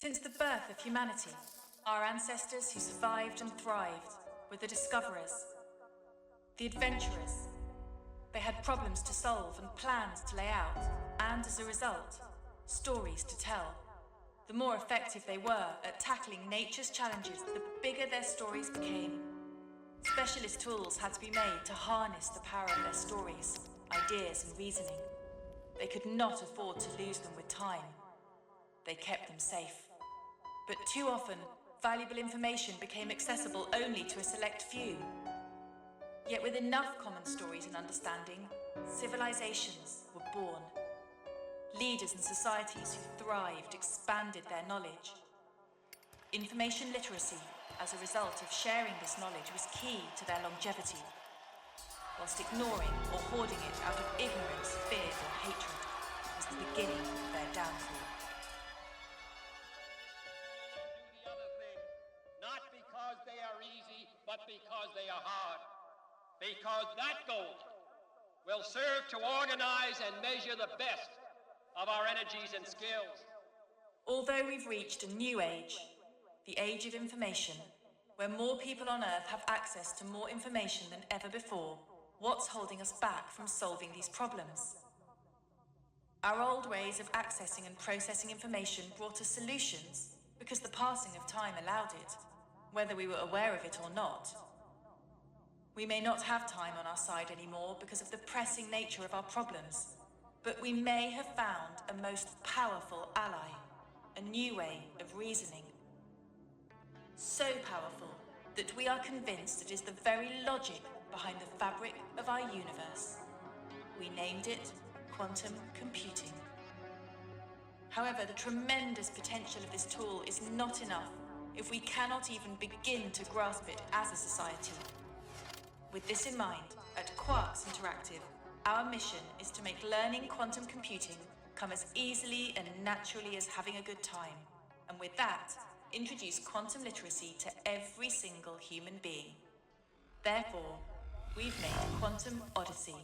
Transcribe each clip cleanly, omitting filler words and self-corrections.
Since the birth of humanity, our ancestors who survived and thrived were the discoverers, the adventurers. They had problems to solve and plans to lay out, and as a result, stories to tell. The more effective they were at tackling nature's challenges, the bigger their stories became. Specialist tools had to be made to harness the power of their stories, ideas, and reasoning. They could not afford to lose them with time. They kept them safe. But too often, valuable information became accessible only to a select few. Yet with enough common stories and understanding, civilizations were born. Leaders and societies who thrived expanded their knowledge. Information literacy, as a result of sharing this knowledge, was key to their longevity, whilst ignoring or hoarding it out of ignorance, fear, or hatred was the beginning of their downfall. Not because they are easy, but because they are hard. Because that goal will serve to organize and measure the best of our energies and skills. Although we've reached a new age, the age of information, where more people on Earth have access to more information than ever before, what's holding us back from solving these problems? Our old ways of accessing and processing information brought us solutions because the passing of time allowed it, whether we were aware of it or not. We may not have time on our side anymore because of the pressing nature of our problems, but we may have found a most powerful ally, a new way of reasoning. So powerful that we are convinced it is the very logic behind the fabric of our universe. We named it quantum computing. However, the tremendous potential of this tool is not enough if we cannot even begin to grasp it as a society. With this in mind, at Quarks Interactive, our mission is to make learning quantum computing come as easily and naturally as having a good time, and with that, introduce quantum literacy to every single human being. Therefore, we've made Quantum Odyssey,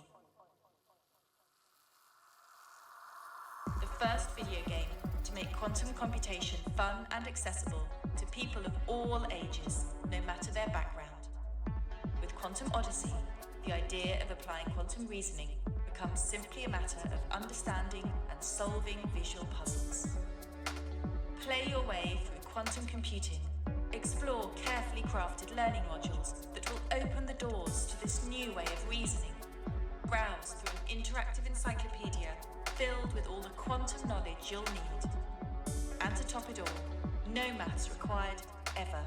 the first video game to make quantum computation fun and accessible to people of all ages, no matter their background. With Quantum Odyssey, the idea of applying quantum reasoning becomes simply a matter of understanding and solving visual puzzles. Play your way through quantum computing. Explore carefully crafted learning modules that will open the doors to this new way of reasoning. Browse through an interactive encyclopedia filled with all the quantum knowledge you'll need. And to top it all, no maths required ever.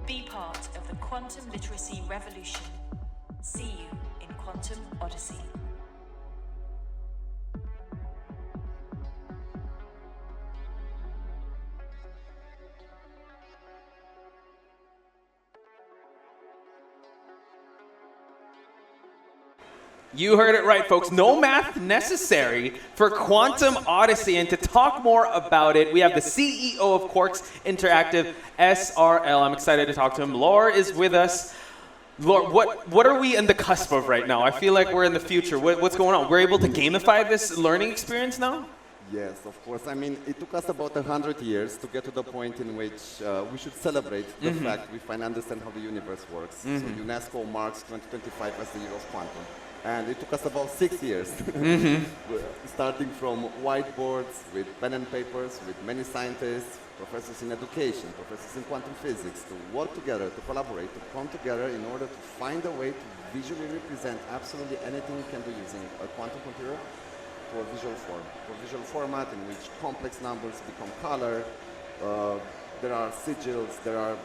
Be part of the quantum literacy revolution. See you in Quantum Odyssey. You heard it right, folks. No math necessary for Quantum Odyssey. And to talk more about it, we have the CEO of Quarks Interactive SRL. I'm excited to talk to him. Laura is with us. Laura, what are we in the cusp of right now? I feel like we're in the future. What's going on? We're able to gamify this learning experience now? Yes, of course. I mean, it took us about 100 years to get to the point in which we should celebrate the fact we finally understand how the universe works. So UNESCO marks 2025 as the year of quantum. And it took us about 6 years, starting from whiteboards with pen and papers, with many scientists, professors in education, professors in quantum physics, to work together, to collaborate, to come together in order to find a way to visually represent absolutely anything we can do using a quantum computer to a visual form, to a visual format in which complex numbers become color. There are sigils, there are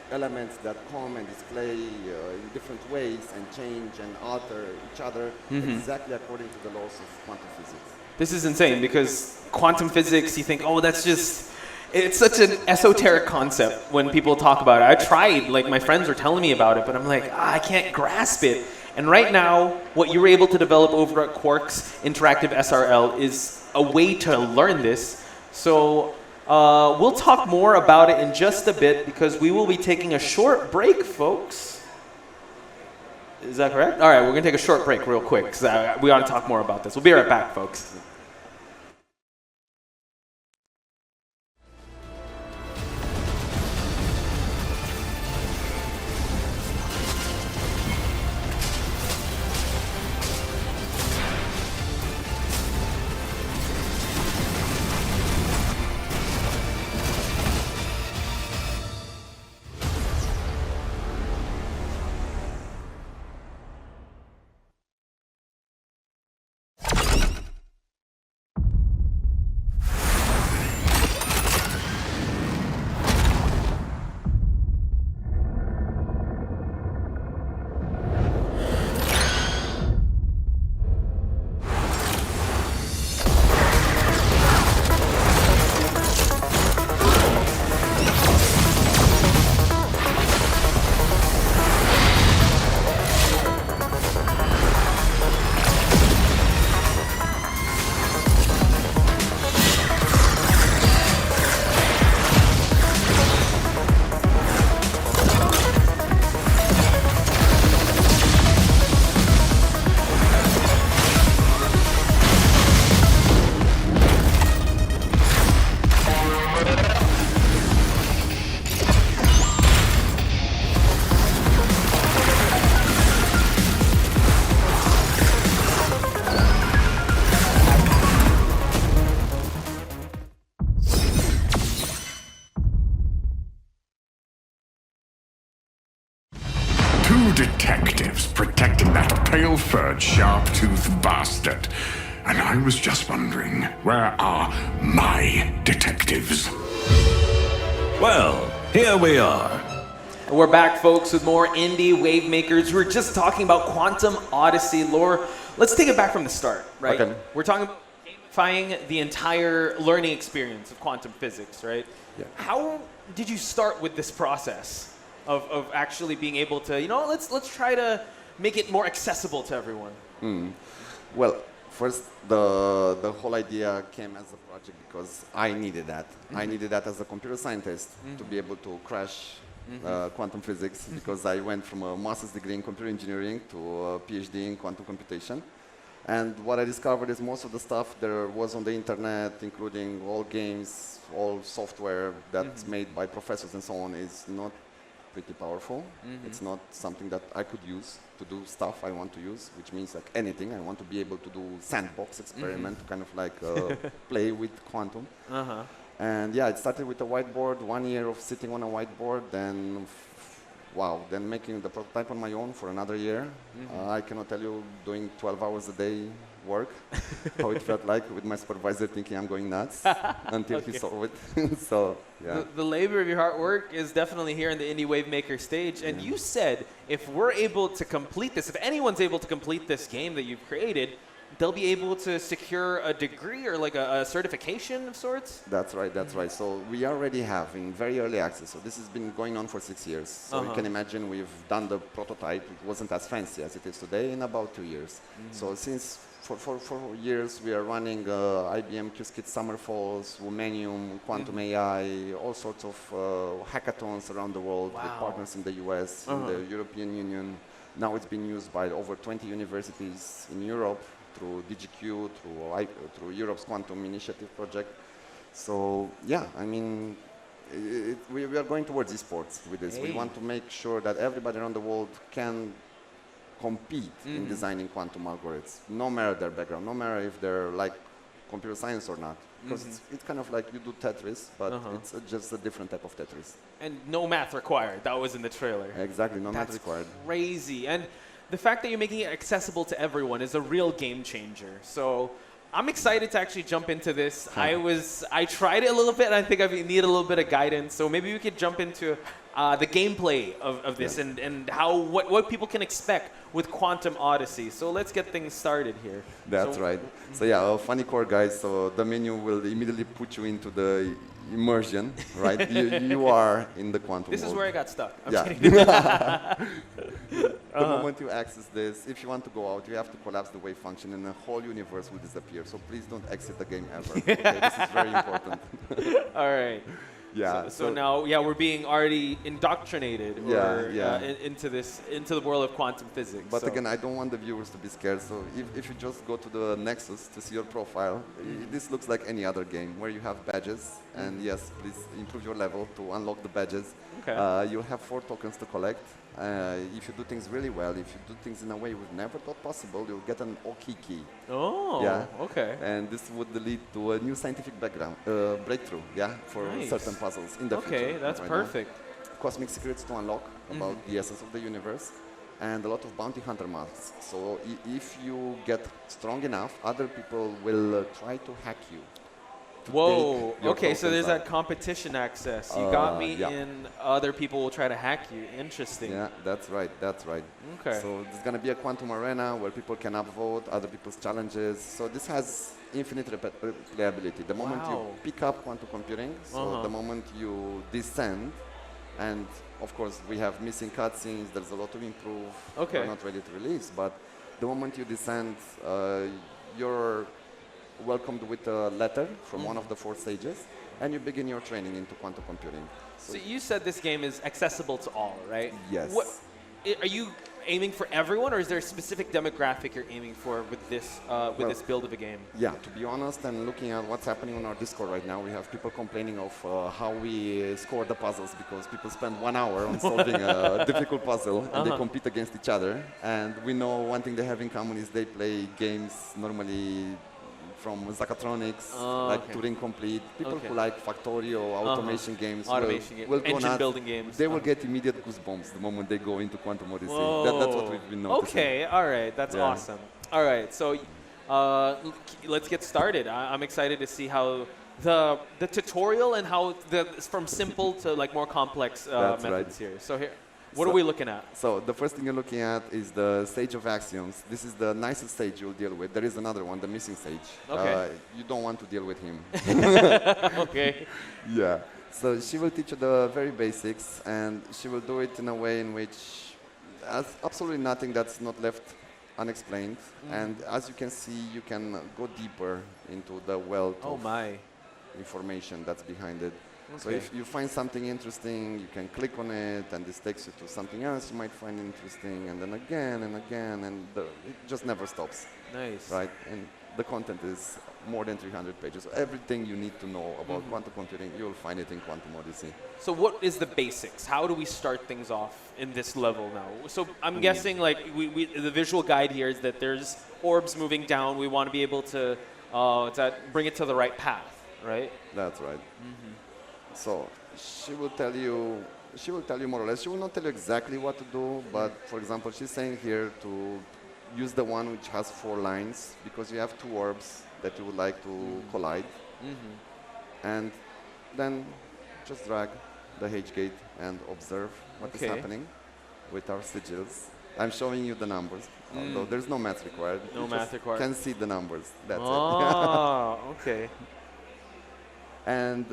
elements that come and display in different ways and change and alter each other exactly according to the laws of quantum physics. This is insane because quantum physics, you think, oh, that's just, it's such an esoteric concept when people talk about it. I tried, like my friends were telling me about it, but I'm like, I can't grasp it. And right now, what you were able to develop over at Quarks Interactive SRL is a way to learn this. So we'll talk more about it in just a bit because we will be taking a short break, folks. Is that correct? All right, we're going to take a short break real quick because we ought to talk more about this. We'll be right back, folks. Two detectives protecting that pale-furred, sharp-toothed bastard. And I was just wondering, where are my detectives? Well, here we are. We're back, folks, with more indie Wavemakers. We were just talking about Quantum Odyssey lore. Let's take it back from the start, right? Okay. We're talking about gamifying the entire learning experience of quantum physics, right? Yeah. How did you start with this process of actually being able to, let's try to make it more accessible to everyone? Well, first, the whole idea came as a project because I needed that. I needed that as a computer scientist to be able to crash quantum physics because I went from a master's degree in computer engineering to a PhD in quantum computation. And what I discovered is most of the stuff there was on the internet, including all games, all software that's made by professors and so on, is not pretty powerful. It's not something that I could use to do stuff I want to use, which means like anything. I want to be able to do sandbox experiment, kind of like play with quantum. And yeah, it started with a whiteboard, 1 year of sitting on a whiteboard, then then making the prototype on my own for another year. I cannot tell you doing 12 hours a day work, how it felt like with my supervisor thinking I'm going nuts until he saw it. So, yeah. The labor of your hard work is definitely here in the Indie Wavemaker stage. And you said if we're able to complete this, if anyone's able to complete this game that you've created, they'll be able to secure a degree or like a certification of sorts? That's right, that's right. So we already have in very early access. So this has been going on for 6 years. So you can imagine we've done the prototype. It wasn't as fancy as it is today in about 2 years. So since for 4 years we are running IBM Qiskit Summer Falls, Womanium, Quantum AI, all sorts of hackathons around the world with partners in the US, in the European Union. Now it's been used by over 20 universities in Europe, through DGQ, through Europe's Quantum Initiative project. So yeah, I mean, we are going towards esports with this. We want to make sure that everybody around the world can compete in designing quantum algorithms, no matter their background, no matter if they're like computer science or not. Because it's kind of like you do Tetris, but it's just a different type of Tetris. And no math required. That was in the trailer. Exactly, no math required. Crazy. And the fact that you're making it accessible to everyone is a real game changer. So I'm excited to actually jump into this. I tried it a little bit, and I think I need a little bit of guidance. So maybe we could jump into the gameplay of this and what people can expect with Quantum Odyssey. So let's get things started here. That's right. So yeah, a funny core, guys. So the menu will immediately put you into the immersion, right? you are in the quantum This world. is where I got stuck. I'm The moment you access this, if you want to go out, you have to collapse the wave function and the whole universe will disappear. So please don't exit the game ever. Okay? This is very important. All right. Yeah. So now, we're being already indoctrinated into the world of quantum physics. But again, I don't want the viewers to be scared. So if you just go to the Nexus to see your profile, this looks like any other game where you have badges. And yes, please improve your level to unlock the badges. Okay. You'll have 4 tokens to collect. If you do things really well, if you do things in a way we've never thought possible, you'll get an Oki key. Oh, yeah. Okay. And this would lead to a new scientific breakthrough, for certain puzzles in the future. Okay, that's perfect. Cosmic secrets to unlock about the essence of the universe, and a lot of bounty hunter masks. So if you get strong enough, other people will try to hack you. Whoa, okay, so there's that competition access. You got me yeah. in, other people will try to hack you. Interesting. Yeah, that's right, that's right. Okay. So there's going to be a quantum arena where people can upvote other people's challenges. So this has infinite replayability. The moment you pick up quantum computing, so the moment you descend, and of course we have missing cutscenes, there's a lot to improve. Okay. We're not ready to release, but the moment you descend, you're welcomed with a letter from one of the 4 stages, and you begin your training into quantum computing. So you said this game is accessible to all, right? Yes. Are you aiming for everyone, or is there a specific demographic you're aiming for with this this build of a game? Yeah, to be honest, and looking at what's happening on our Discord right now, we have people complaining of how we score the puzzles because people spend 1 hour on solving a difficult puzzle and they compete against each other. And we know one thing they have in common is they play games normally from Zachatronics, Oh, like okay. Turing Complete. People Okay. who like Factorio, automation games, will go engine nuts. building games. They will get immediate goosebumps the moment they go into Quantum Odyssey. Whoa. That's what we've been noticing. Okay, all right, that's Yeah. awesome. All right, so let's get started. I'm excited to see how the tutorial and how from simple to like more complex That's methods right. here. So here, what So- are we looking at? So the first thing you're looking at is the stage of axioms. This is the nicest stage you'll deal with. There is another one, the missing stage. Okay. You don't want to deal with him. Okay. Yeah. So she will teach you the very basics, and she will do it in a way in which there's absolutely nothing that's not left unexplained. And as you can see, you can go deeper into the wealth Oh of my. information that's behind it. So Okay. if you find something interesting, you can click on it, and this takes you to something else you might find interesting, and then again and again, and it just never stops, Nice. right? And the content is more than 300 pages. So everything you need to know about quantum computing, you'll find it in Quantum Odyssey. So what is the basics? How do we start things off in this level now? So I'm guessing like the visual guide here is that there's orbs moving down. We want to be able to bring it to the right path, right? That's right. So she will tell you more or less. She will not tell you exactly what to do, but for example, she's saying here to use the one which has 4 lines because you have 2 orbs that you would like to collide. And then just drag the H gate and observe what is Okay. happening with our sigils. I'm showing you the numbers, although there's no math required. No You math just required. can see the numbers. That's it. Oh, okay. And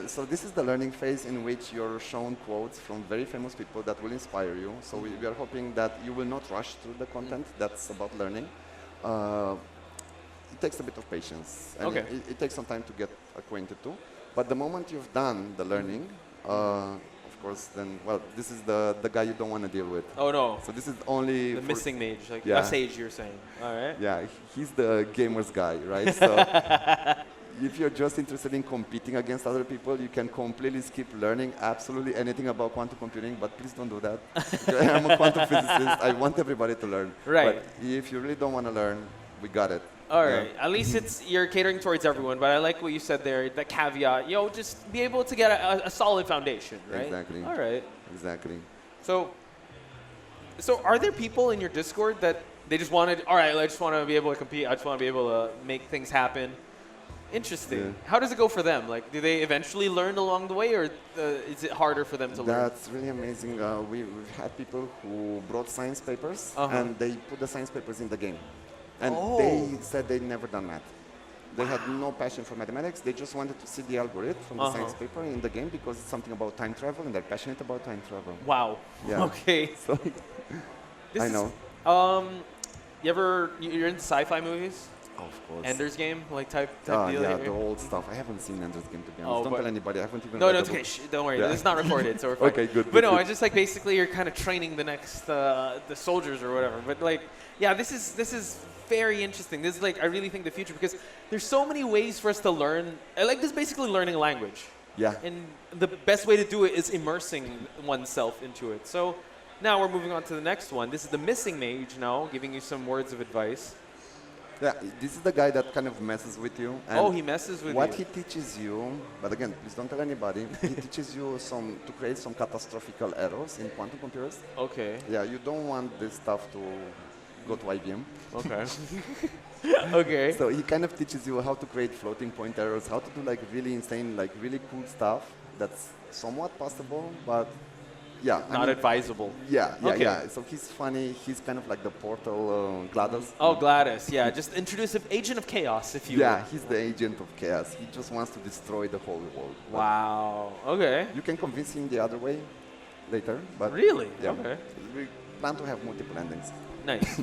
so this is the learning phase in which you're shown quotes from very famous people that will inspire you. So we are hoping that you will not rush through the content that's about learning. It takes a bit of patience. And Okay. it takes some time to get acquainted to. But the moment you've done the learning, of course, then, well, this is the guy you don't want to deal with. Oh no. So this is only The for- missing mage, like Yeah. a sage, you're saying. All right. Yeah, he's the gamer's guy, right? So if you're just interested in competing against other people, you can completely skip learning absolutely anything about quantum computing, but please don't do that. I'm a quantum physicist. I want everybody to learn. Right. But if you really don't want to learn, we got it. All Yeah. right. At least you're catering towards everyone. But I like what you said there. The caveat. Just be able to get a solid foundation, right? Exactly. All right. Exactly. So are there people in your Discord that they just wanted? All right. I just want to be able to compete. I just want to be able to make things happen. Interesting. Yeah. How does it go for them? Like, do they eventually learn along the way, or is it harder for them to learn? That's really amazing. We've had people who brought science papers, and they put the science papers in the game. And they said they'd never done math. They had no passion for mathematics. They just wanted to see the algorithm from the science paper in the game because it's something about time travel, and they're passionate about time travel. Wow. Yeah. Okay. So This I is- know. You're into sci-fi movies? Of course. Ender's Game, like type Oh, deal yeah, here? the old stuff. I haven't seen Ender's Game, to be honest. Oh, Don't but- tell anybody. I haven't even No, read no, the it's okay. book. Don't worry. Yeah. It's not recorded, so we're fine. Okay, good, But good, no, good. it's just like basically you're kind of training the next the soldiers or whatever. But like, yeah, this is very interesting. This is like I really think the future because there's so many ways for us to learn. I like this basically learning a language. Yeah. And the best way to do it is immersing oneself into it. So now we're moving on to the next one. This is the missing mage now, giving you some words of advice. Yeah, this is the guy that kind of messes with you. And Oh, he messes with what you. he teaches you, but again, please don't tell anybody, he teaches you to create some catastrophical errors in quantum computers. Okay. Yeah, you don't want this stuff to go to IBM. Okay. Okay. So he kind of teaches you how to create floating point errors, how to do like really insane, like really cool stuff that's somewhat possible, but yeah. I Not mean, advisable. Yeah, yeah, Okay. yeah. So he's funny. He's kind of like the Portal GLaDOS. Oh, Gladys. Yeah, just introduce an agent of chaos, if you will. Yeah, he's the agent of chaos. He just wants to destroy the whole world. But Wow. Okay. you can convince him the other way later, but Really? yeah, Okay. we plan to have multiple endings. Nice.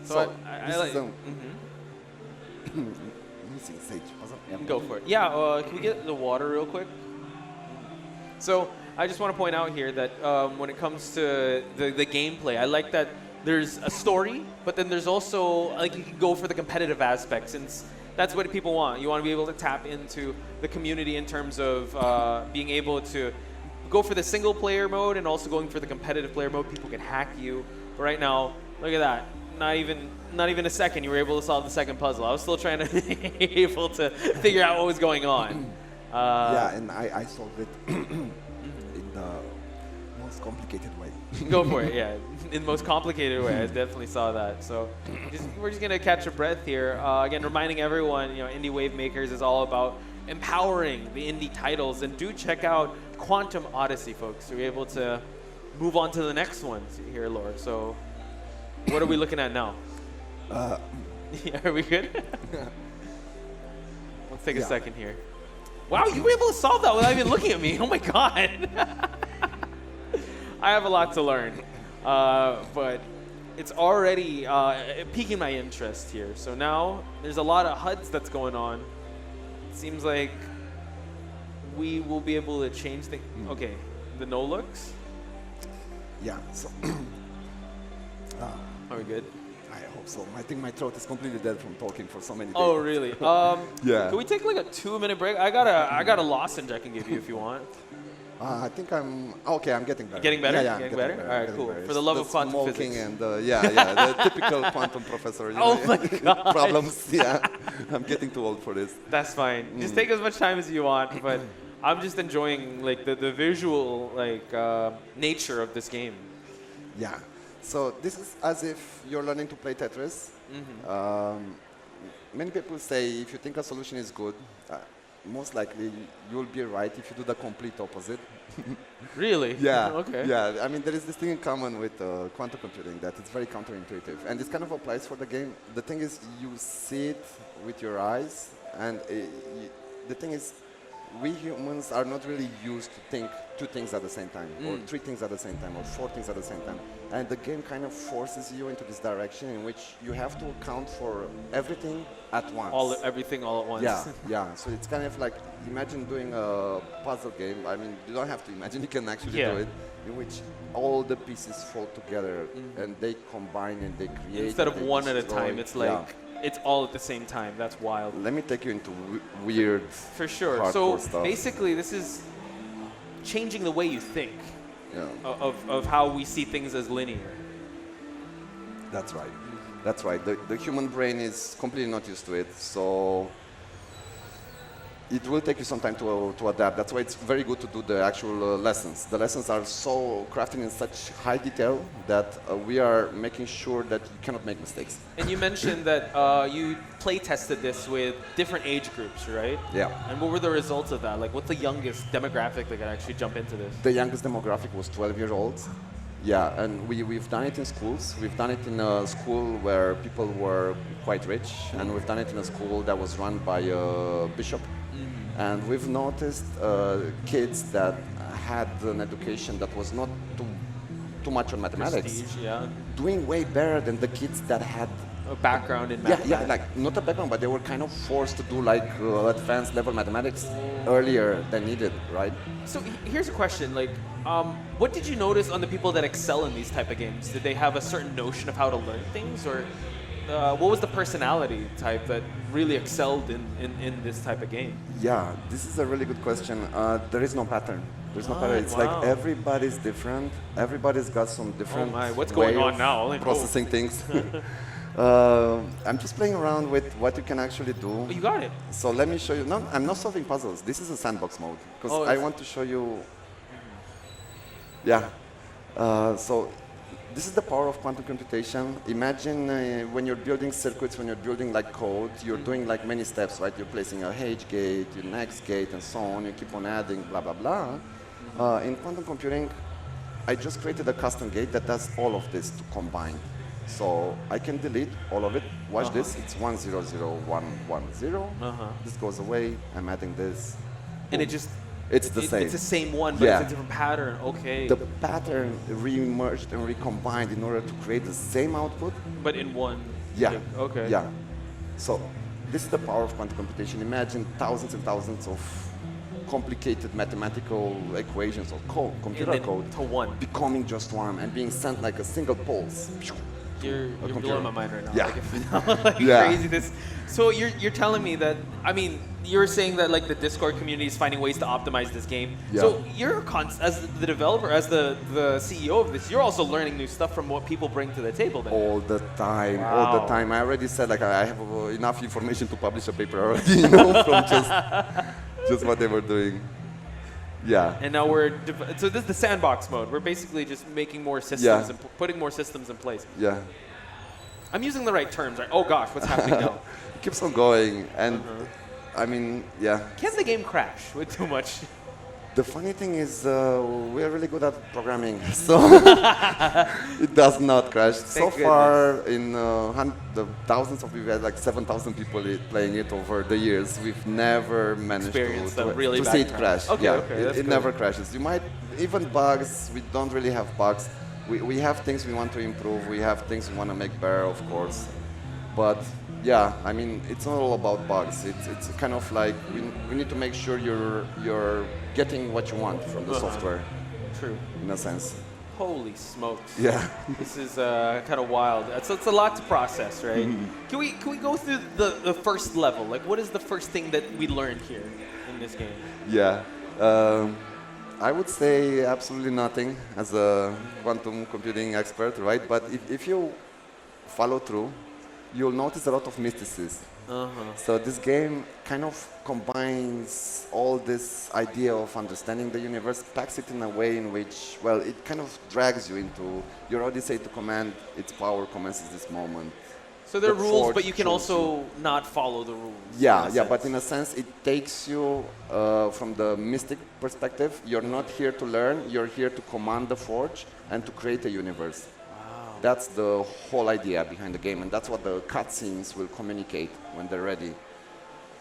So I this like. is missing sage. Yeah. Go for it. Yeah. Can we get the water real quick? So I just want to point out here that when it comes to the gameplay, I like that there's a story, but then there's also like you can go for the competitive aspect since that's what people want. You want to be able to tap into the community in terms of being able to go for the single player mode and also going for the competitive player mode. People can hack you. But right now, look at that. not even a second, you were able to solve the second puzzle. I was still trying to be able to figure out what was going on. Yeah, and I solved it in the most complicated way. Go for it, yeah. In the most complicated way, I definitely saw that. So we're just gonna catch a breath here. Again, reminding everyone, Indie Wavemakers is all about empowering the indie titles, and do check out Quantum Odyssey, folks. We're able to move on to the next one here, Laura. So what are we looking at now? Yeah, are we good? Let's take a second here. Wow, you were able to solve that without even looking at me. Oh my God. I have a lot to learn, but it's already piquing my interest here. So now there's a lot of HUDs that's going on. It seems like we will be able to change things. Okay, the no looks. Yeah, so Are we good? I hope so. I think my throat is completely dead from talking for so many days. Oh, really? Yeah. Can we take like a 2-minute break? I got a lozenge I can give you if you want. I think I'm okay. I'm getting better. Getting better? Yeah, I'm Getting better? All right, getting cool. better. For the love of quantum smoking physics. and the typical quantum professor. Oh my God. Problems. Yeah, I'm getting too old for this. That's fine. Just take as much time as you want, but I'm just enjoying like the visual nature of this game. Yeah. So this is as if you're learning to play Tetris. Many people say if you think a solution is good, most likely you'll be right if you do the complete opposite. Really? Yeah. Okay. Yeah. I mean, there is this thing in common with quantum computing that it's very counterintuitive, and this kind of applies for the game. The thing is, you see it with your eyes, and the thing is, we humans are not really used to think 2 things at the same time, or 3 things at the same time, or 4 things at the same time. And the game kind of forces you into this direction in which you have to account for everything at once. Everything all at once. Yeah, yeah. So it's kind of like, imagine doing a puzzle game. I mean, you don't have to imagine, you can actually do it, in which all the pieces fall together and they combine and they create. Instead of one at a destroy. time, it's like it's all at the same time. That's wild. Let me take you into weird, For sure. hardcore So stuff. basically, this is changing the way you think Yeah. of how we see things as linear. That's right. That's right. The human brain is completely not used to it, so it will take you some time to adapt. That's why it's very good to do the actual lessons. The lessons are so crafted in such high detail that we are making sure that you cannot make mistakes. And you mentioned that you play tested this with different age groups, right? Yeah. And what were the results of that? Like, what's the youngest demographic that can actually jump into this? The youngest demographic was 12-year-olds. Yeah, and we've done it in schools. We've done it in a school where people were quite rich, and we've done it in a school that was run by a bishop. And we've noticed kids that had an education that was not too much on mathematics, Prestige, yeah. doing way better than the kids that had A background in math. yeah, like not a background, but they were kind of forced to do like advanced level mathematics earlier than needed, right? So here's a question, like, what did you notice on the people that excel in these type of games? Did they have a certain notion of how to learn things, or what was the personality type that really excelled in this type of game? Yeah, this is a really good question. There is no pattern. There's no pattern. It's like everybody's different. Everybody's got some different what's way going on of now? Like, processing things. I'm just playing around with what you can actually do. Oh, you got it. So let me show you. No, I'm not solving puzzles. This is a sandbox mode because I want to show you. Yeah. So this is the power of quantum computation. Imagine when you're building circuits, when you're building like code, you're doing like many steps, right? You're placing a H gate, your next gate, and so on. You keep on adding, blah, blah, blah. In quantum computing, I just created a custom gate that does all of this to combine. So I can delete all of it. Watch this. It's 100110. This goes away. I'm adding this. And it just... It's the same. It's the same one, but it's a different pattern. Okay. The pattern re-merged and recombined in order to create the same output. But in one. Yeah. Like, okay. Yeah. So this is the power of quantum computation. Imagine thousands and thousands of complicated mathematical equations or code, computer code, to one. becoming just one and being sent like a single pulse. You're computer. blowing my mind right now. Yeah. Like Yeah. crazy. So you're telling me that, I mean, you're saying that like the Discord community is finding ways to optimize this game. Yeah. So you're as the developer, as the CEO of this, you're also learning new stuff from what people bring to the table then. All the time, Wow. all the time. I already said like I have enough information to publish a paper already, you know, from just what they were doing. Yeah. And now so this is the sandbox mode. We're basically just making more systems Yeah. and putting more systems in place. Yeah. I'm using the right terms, right? Oh gosh, what's happening now? It keeps on going, and I mean, yeah. Can the game crash with too much? The funny thing is, we're really good at programming, so it does not crash. So Thank far, in the thousands of people, we had like 7,000 people playing it over the years. We've never managed Experienced a really to bad see it crash. crash. Okay, Yeah, okay, that's it good. never crashes. You might, even bugs, we don't really have bugs. We have things we want to improve. We have things we want to make better, of course. But yeah, I mean, it's not all about bugs. It's kind of like we need to make sure you're getting what you want from the software, True. in a sense. Holy smokes. Yeah. This is kind of wild. It's a lot to process, right? Can we go through the first level? Like, what is the first thing that we learned here in this game? Yeah. I would say absolutely nothing as a quantum computing expert, right? But if you follow through, you'll notice a lot of mysticism. So this game kind of combines all this idea of understanding the universe, packs it in a way in which, well, it kind of drags you into your Odyssey to command its power commences this moment. So there are The rules, Forge but you can shows also not follow the rules. Yeah, in a yeah, but sense. in a sense, it takes you from the mystic perspective. You're not here to learn, you're here to command the Forge and to create a universe. Wow. That's the whole idea behind the game, and that's what the cutscenes will communicate when they're ready.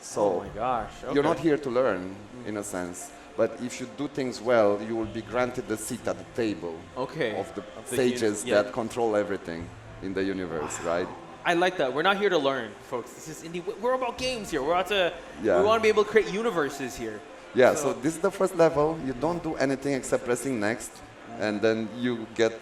So Oh my gosh. Okay. you're not here to learn, in a sense, but if you do things well, you will be granted the seat at the table Okay. of the Of the sages yeah. that control everything in the universe, right? I like that. We're not here to learn, folks. This is indie. We're about games here. We're out to. Yeah. We want to be able to create universes here. Yeah, so this is the first level. You don't do anything except pressing next, and then you get,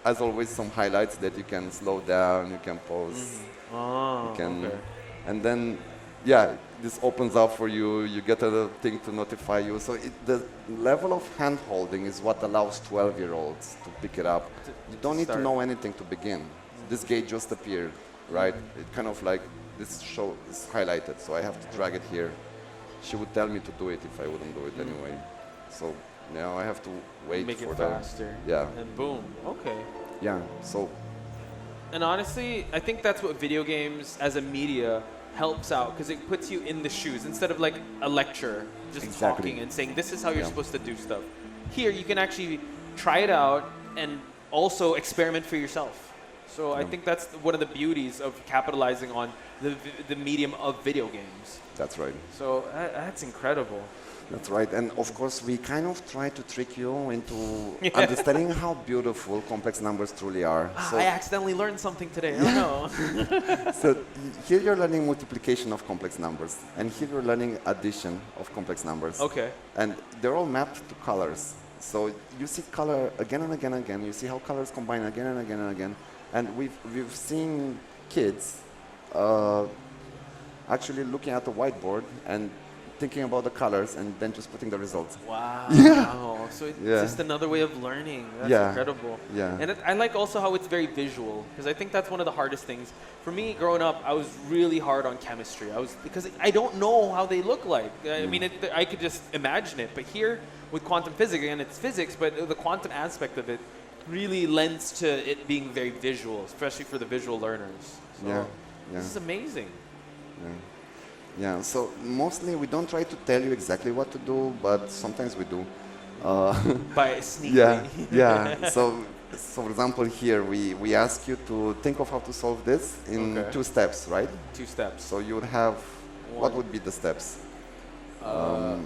as always, some highlights that you can slow down, you can pause, Oh. you can, Okay. and then, yeah, this opens up for you. You get a thing to notify you. So the level of hand-holding is what allows 12-year-olds to pick it up. You don't need to start. know anything to begin. This gate just appeared, right? It kind of like this show is highlighted, so I have to drag it here. She would tell me to do it if I wouldn't do it anyway. So now I have to wait Make for it the faster. yeah, And boom. Okay. yeah. So And honestly, I think that's what video games as a media helps out, because it puts you in the shoes instead of like a lecture, just Exactly. talking and saying this is how you're Yeah. supposed to do stuff. Here, you can actually try it out and also experiment for yourself. So I think that's one of the beauties of capitalizing on the medium of video games. that's right. So that's incredible. That's right. And of course, we kind of try to trick you into understanding how beautiful complex numbers truly are. So, I accidentally learned something today. I don't know. so here you're learning multiplication of complex numbers, and here you're learning addition of complex numbers. Okay. And they're all mapped to colors. So you see color again and again and again. You see how colors combine again and again and again. And we've seen kids actually looking at the whiteboard and thinking about the colors and then just putting the results. Wow. Yeah. So it's Yeah. just another way of learning. That's Yeah. incredible. Yeah. And I like also how it's very visual, because I think that's one of the hardest things. For me, growing up, I was really hard on chemistry. Because I don't know how they look like. I mean, I could just imagine it. But here, with quantum physics, and it's physics, but the quantum aspect of it really lends to it being very visual, especially for the visual learners. So Yeah. this is amazing. Yeah, so mostly we don't try to tell you exactly what to do, but sometimes we do. By sneaking. Yeah, yeah. So for example, here we ask you to think of how to solve this in Okay. 2 steps, right? 2 steps. So you would have, what One. would be the steps? Okay.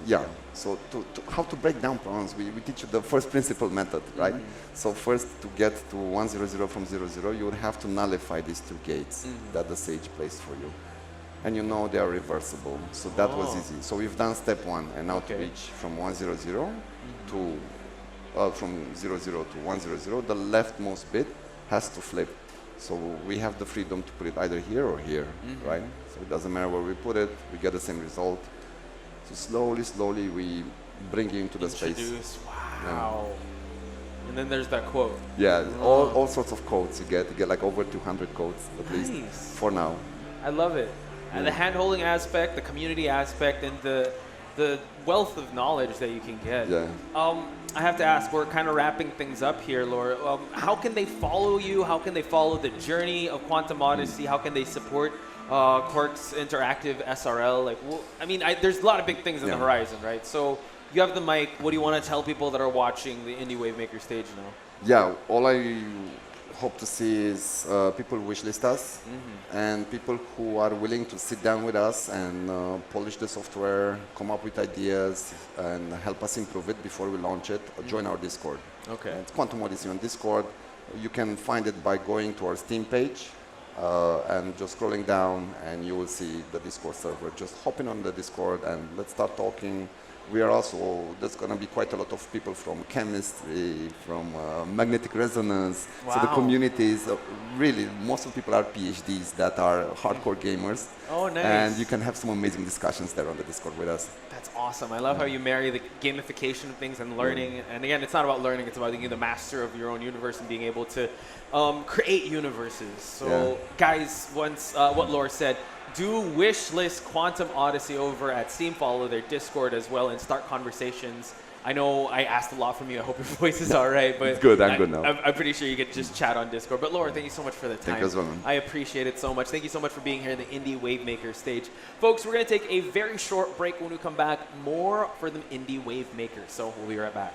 Yeah. So how to break down problems, we teach you the first principle method, right? So first, to get to 100 from 00, you would have to nullify these 2 gates that the sage placed for you. And you know they are reversible. So that was easy. So we've done step 1, and now to Okay. reach from 100 to from 00 to 100, the leftmost bit has to flip. So we have the freedom to put it either here or here, right? So it doesn't matter where we put it, we get the same result. So slowly we bring you into the space. Wow. And then there's that quote. Yeah, all sorts of codes you get. You get like over 200 codes at least for now. I love it. And the hand-holding aspect, the community aspect, and the wealth of knowledge that you can get. Yeah. I have to ask, we're kind of wrapping things up here, Laura. How can they follow you? How can they follow the journey of Quantum Odyssey? How can they support Quarks Interactive SRL? Like, I mean, there's a lot of big things on the horizon, right? So you have the mic. What do you want to tell people that are watching the Indie Wavemaker stage now? Yeah, all I hope to see is people wishlist us and people who are willing to sit down with us and polish the software, come up with ideas, and help us improve it before we launch it. Join our Discord. Okay. It's Quantum Odyssey on Discord. You can find it by going to our Steam page and just scrolling down, and you will see the Discord server. Just hop in on the Discord and let's start talking. We are also, there's going to be quite a lot of people from chemistry, from magnetic resonance. Wow. So the communities, really, most of the people are PhDs that are hardcore gamers. Oh, nice. And you can have some amazing discussions there on the Discord with us. That's awesome. I love how you marry the gamification of things and learning. And again, it's not about learning, it's about being the master of your own universe and being able to create universes. So guys, once what Laura said, do wish list Quantum Odyssey over at Steam, follow their Discord as well, and start conversations. I know I asked a lot from you. I hope your voice is all right. But it's good. I'm good now. I'm pretty sure you could just chat on Discord. But Laura, thank you so much for the time. Thank you as well, man. I appreciate it so much. Thank you so much for being here in the Indie Wavemaker stage. Folks, we're going to take a very short break. When we come back, more for the Indie Wavemaker. So we'll be right back.